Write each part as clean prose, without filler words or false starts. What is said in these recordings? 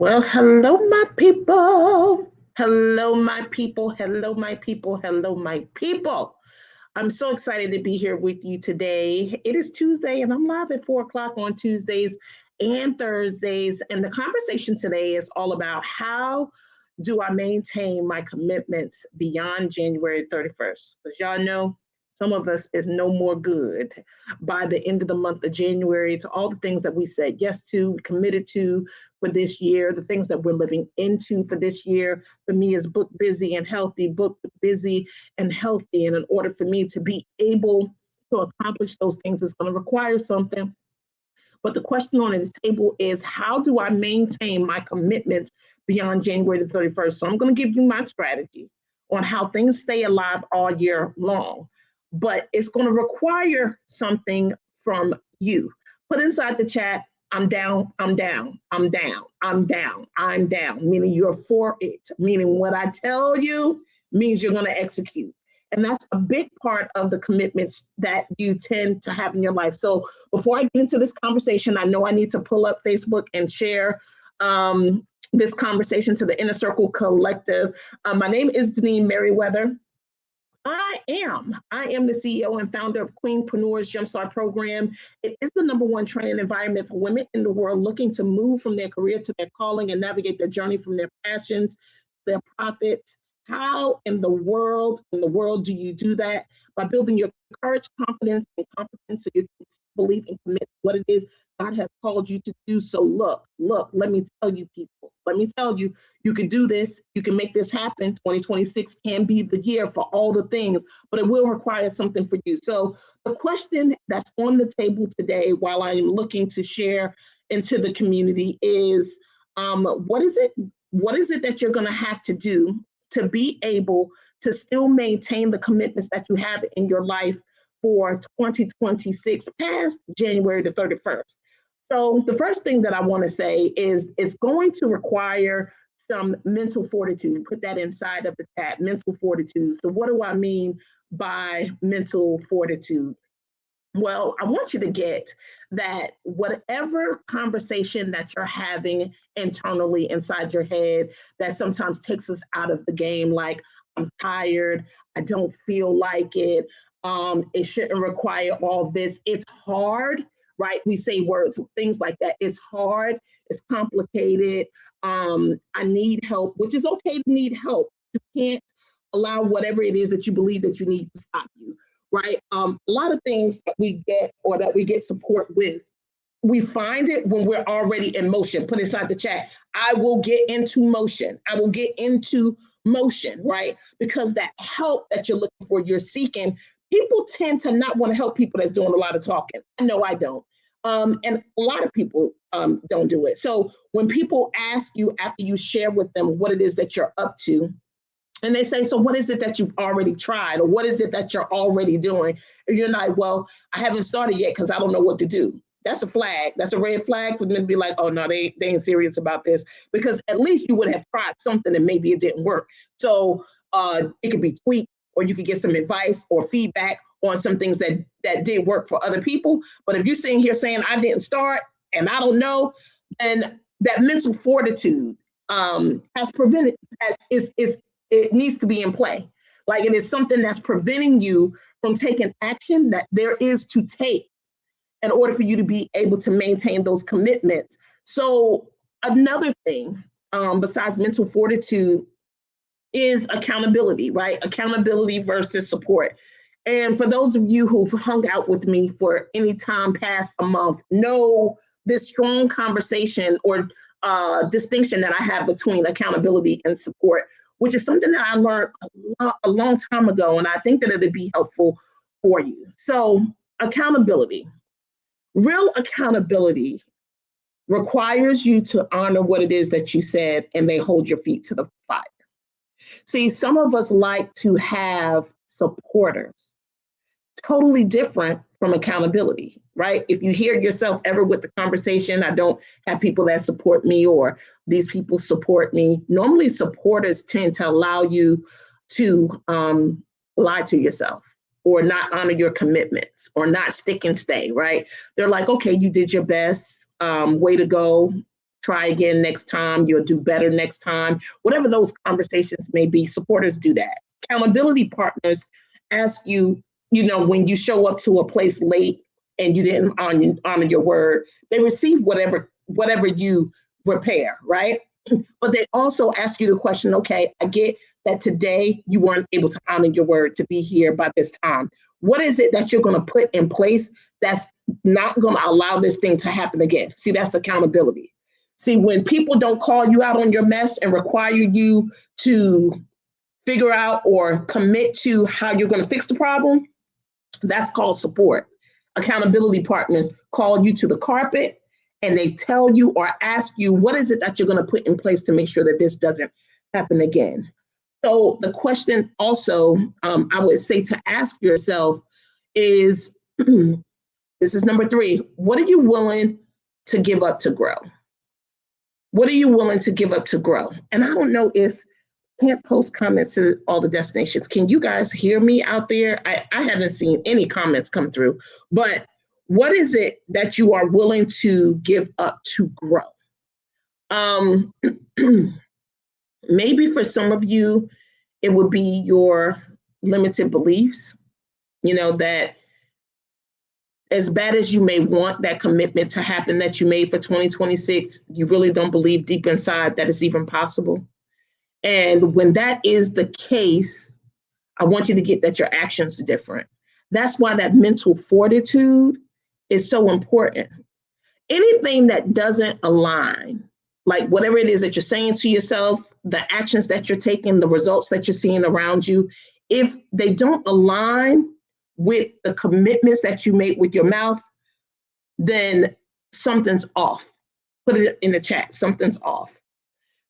Well, hello, my people. Hello, my people. Hello, my people. Hello, my people. I'm so excited to be here with you today. It is Tuesday, and I'm live at 4 o'clock on Tuesdays and Thursdays. And the conversation today is all about how do I maintain my commitments beyond January 31st? Because y'all know some of us is no more good by the end of the month of January to all the things that we said yes to, committed to for this year, the things that we're living into for this year. For me, is book busy and healthy, book busy and healthy. And in order for me to be able to accomplish those things, it's going to require something. But the question on the table is how do I maintain my commitments beyond January the 31st? So I'm going to give you my strategy on how things stay alive all year long. But it's going to require something from you. Put inside the chat, I'm down, I'm down, I'm down, I'm down, I'm down, meaning you're for it, meaning what I tell you means you're going to execute. And that's a big part of the commitments that you tend to have in your life. So before I get into this conversation, I know I need to pull up Facebook and share this conversation to the Inner Circle Collective. My name is Deneen Merriweather. I am the CEO and founder of Queenpreneurs Jumpstart Program. It is the number 1 training environment for women in the world looking to move from their career to their calling and navigate their journey from their passions, their profits. How in the world do you do that? By building your courage, confidence, and competence so you can believe and commit what it is God has called you to do. So look, let me tell you, people, let me tell you, you can do this. You can make this happen. 2026 can be the year for all the things, but it will require something for you. So the question that's on the table today, while I'm looking to share into the community, is what is it? What is it that you're going to have to do to be able to still maintain the commitments that you have in your life for 2026 past January the 31st? So the first thing that I want to say is it's going to require some mental fortitude. Put that inside of the chat, mental fortitude. So what do I mean by mental fortitude? Well, I want you to get that whatever conversation that you're having internally inside your head that sometimes takes us out of the game, like I'm tired, I don't feel like it, it shouldn't require all this, it's hard, right? We say words, things like that. It's hard, it's complicated, I need help, which is okay to need help. You can't allow whatever it is that you believe that you need to stop you, right? A lot of things that we get or that we get support with, we find it when we're already in motion. Put inside the chat, I will get into motion. I will get into motion, right? Because that help that you're looking for, you're seeking, people tend to not want to help people that's doing a lot of talking. I know I don't. And a lot of people don't do it. So when people ask you after you share with them what it is that you're up to, and they say, so what is it that you've already tried? Or what is it that you're already doing? And you're like, well, I haven't started yet because I don't know what to do. That's a flag. That's a red flag for them to be like, oh, no, they ain't serious about this. Because at least you would have tried something and maybe it didn't work. So it could be tweaked, or you could get some advice or feedback on some things that did work for other people. But if you're sitting here saying, I didn't start and I don't know, then that mental fortitude has prevented, is it needs to be in play. Like it is something that's preventing you from taking action that there is to take in order for you to be able to maintain those commitments. So another thing, besides mental fortitude, is accountability, right? Accountability versus support. And for those of you who've hung out with me for any time past a month, know this strong conversation or distinction that I have between accountability and support, which is something that I learned a long time ago. And I think that it'd be helpful for you. So accountability, real accountability requires you to honor what it is that you said and they hold your feet to the fire. See, some of us like to have supporters, totally different from accountability, right? If you hear yourself ever with the conversation, I don't have people that support me or these people support me. Normally, supporters tend to allow you to lie to yourself or not honor your commitments or not stick and stay, right? They're like, okay, you did your best, way to go. try again next time, you'll do better next time. Whatever those conversations may be, supporters do that. Accountability partners ask you, when you show up to a place late and you didn't honor your word, they receive whatever you repair, right? But they also ask you the question, okay, I get that today you weren't able to honor your word to be here by this time. What is it that you're going to put in place that's not going to allow this thing to happen again? See, that's accountability. See, when people don't call you out on your mess and require you to figure out or commit to how you're going to fix the problem, that's called support. Accountability partners call you to the carpet and they tell you or ask you, what is it that you're going to put in place to make sure that this doesn't happen again? So the question also, I would say to ask yourself is, this is number 3, what are you willing to give up to grow? What are you willing to give up to grow? And I don't know if can't post comments to all the destinations. Can you guys hear me out there? I haven't seen any comments come through, but what is it that you are willing to give up to grow? Maybe for some of you, it would be your limited beliefs, that as bad as you may want that commitment to happen that you made for 2026, you really don't believe deep inside that it's even possible. And when that is the case, I want you to get that your actions are different. That's why that mental fortitude is so important. Anything that doesn't align, like whatever it is that you're saying to yourself, the actions that you're taking, the results that you're seeing around you, if they don't align with the commitments that you make with your mouth, then something's off. Put it in the chat, something's off.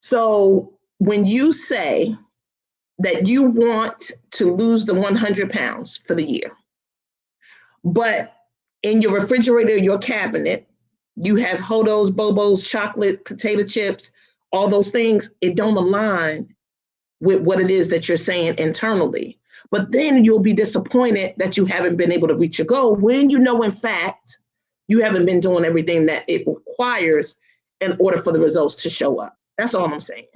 So when you say that you want to lose the 100 pounds for the year, but in your refrigerator, your cabinet, you have Hodos, Bobos, chocolate, potato chips, all those things, it don't align with what it is that you're saying internally. But then you'll be disappointed that you haven't been able to reach your goal when in fact, you haven't been doing everything that it requires in order for the results to show up. That's all I'm saying.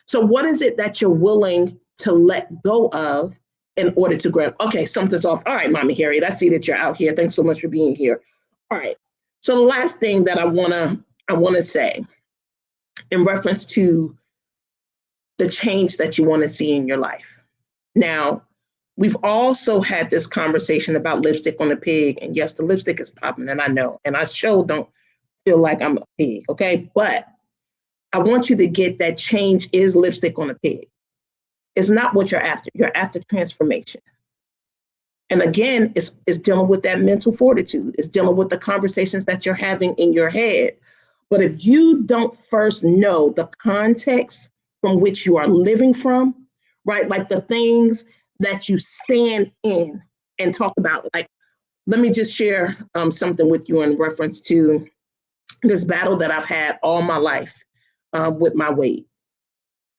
So what is it that you're willing to let go of in order to grab? Okay, something's off. All right, Mommy Harriet, I see that you're out here. Thanks so much for being here. All right. So the last thing that I wanna say in reference to the change that you want to see in your life. Now, we've also had this conversation about lipstick on a pig, and yes, the lipstick is popping, and I know, and I sure don't feel like I'm a pig, okay? But I want you to get that change is lipstick on a pig. It's not what you're after. You're after transformation. And again, it's dealing with that mental fortitude. It's dealing with the conversations that you're having in your head. But if you don't first know the context from which you are living from, right? Like the things that you stand in and talk about. Like, let me just share something with you in reference to this battle that I've had all my life with my weight,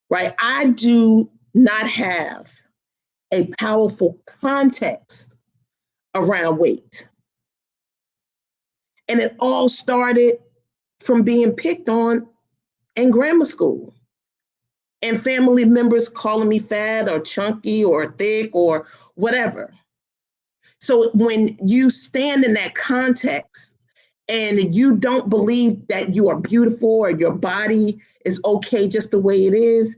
right? I do not have a powerful context around weight. And it all started from being picked on in grammar school and family members calling me fat or chunky or thick or whatever. So when you stand in that context and you don't believe that you are beautiful or your body is okay just the way it is,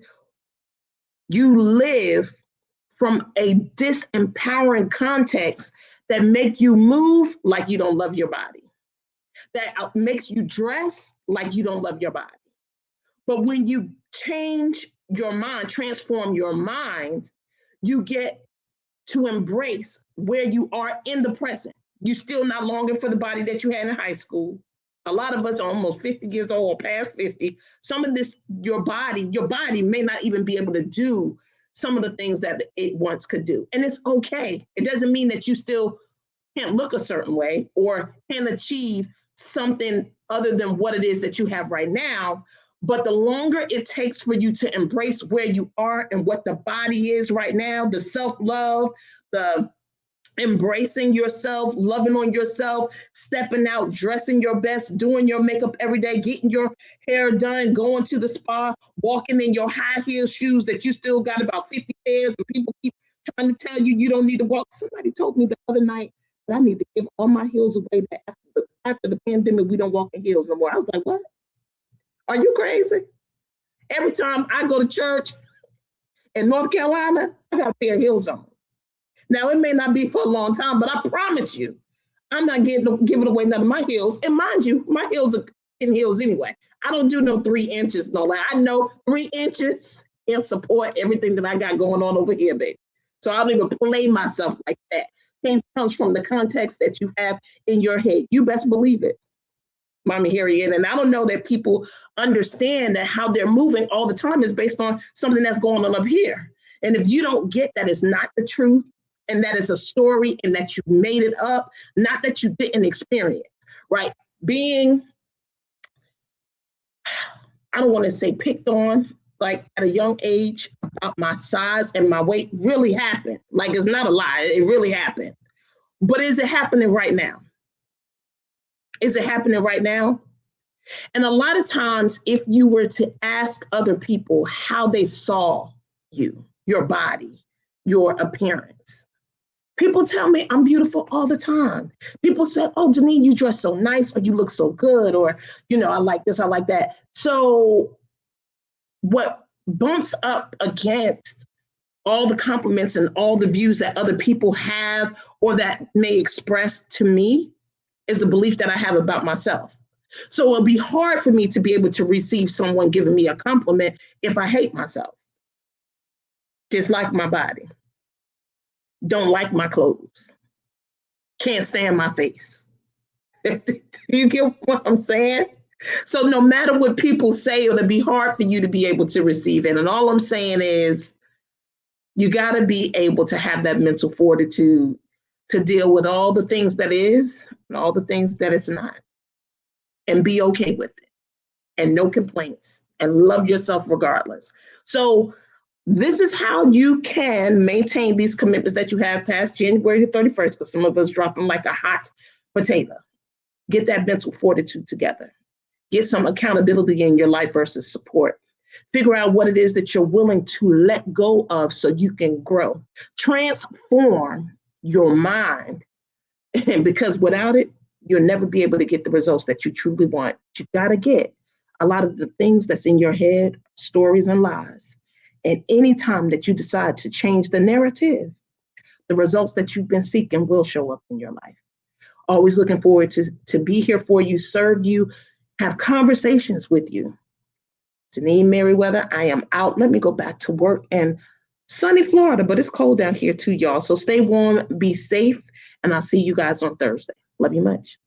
you live from a disempowering context that make you move like you don't love your body, that makes you dress like you don't love your body. But when you change your mind, transform your mind, you get to embrace where you are in the present. You're still not longing for the body that you had in high school. A lot of us are almost 50 years old or past 50. Some of this, your body may not even be able to do some of the things that it once could do. And it's okay. It doesn't mean that you still can't look a certain way or can achieve something other than what it is that you have right now. But the longer it takes for you to embrace where you are and what the body is right now, the self-love, the embracing yourself, loving on yourself, stepping out, dressing your best, doing your makeup every day, getting your hair done, going to the spa, walking in your high heel shoes that you still got about 50 pairs, and people keep trying to tell you you don't need to walk. Somebody told me the other night that I need to give all my heels away, that after the pandemic, we don't walk in heels no more. I was like, what? Are you crazy? Every time I go to church in North Carolina, I got a pair of heels on. Now, it may not be for a long time, but I promise you, I'm not giving away none of my heels. And mind you, my heels are in heels anyway. I don't do no 3 inches, no. Like, I know 3 inches and support everything that I got going on over here, baby. So I don't even play myself like that. Change comes from the context that you have in your head. You best believe it, Mommy Harriet. And I don't know that people understand that how they're moving all the time is based on something that's going on up here. And if you don't get that it's not the truth, and that is a story, and that you made it up, not that you didn't experience, right? Being, I don't want to say picked on, like at a young age about my size and my weight really happened. Like, it's not a lie, it really happened. But is it happening right now? Is it happening right now? And a lot of times, if you were to ask other people how they saw you, your body, your appearance, people tell me I'm beautiful all the time. People say, oh, Janine, you dress so nice, or you look so good, or, I like this, I like that. So what bumps up against all the compliments and all the views that other people have or that may express to me is a belief that I have about myself. So it'll be hard for me to be able to receive someone giving me a compliment if I hate myself. Just like my body. Don't like my clothes. Can't stand my face. Do you get what I'm saying? So no matter what people say, it'll be hard for you to be able to receive it. And all I'm saying is you got to be able to have that mental fortitude to deal with all the things that is and all the things that it's not. And be okay with it. And no complaints. And love yourself regardless. So this is how you can maintain these commitments that you have past January the 31st, because some of us drop them like a hot potato. Get that mental fortitude together. Get some accountability in your life versus support. Figure out what it is that you're willing to let go of so you can grow. Transform your mind, because without it, you'll never be able to get the results that you truly want. You got to get a lot of the things that's in your head, stories and lies. And anytime that you decide to change the narrative, the results that you've been seeking will show up in your life. Always looking forward to be here for you, serve you, have conversations with you. Janine Merriweather, I am out. Let me go back to work in sunny Florida, but it's cold down here too, y'all. So stay warm, be safe, and I'll see you guys on Thursday. Love you much.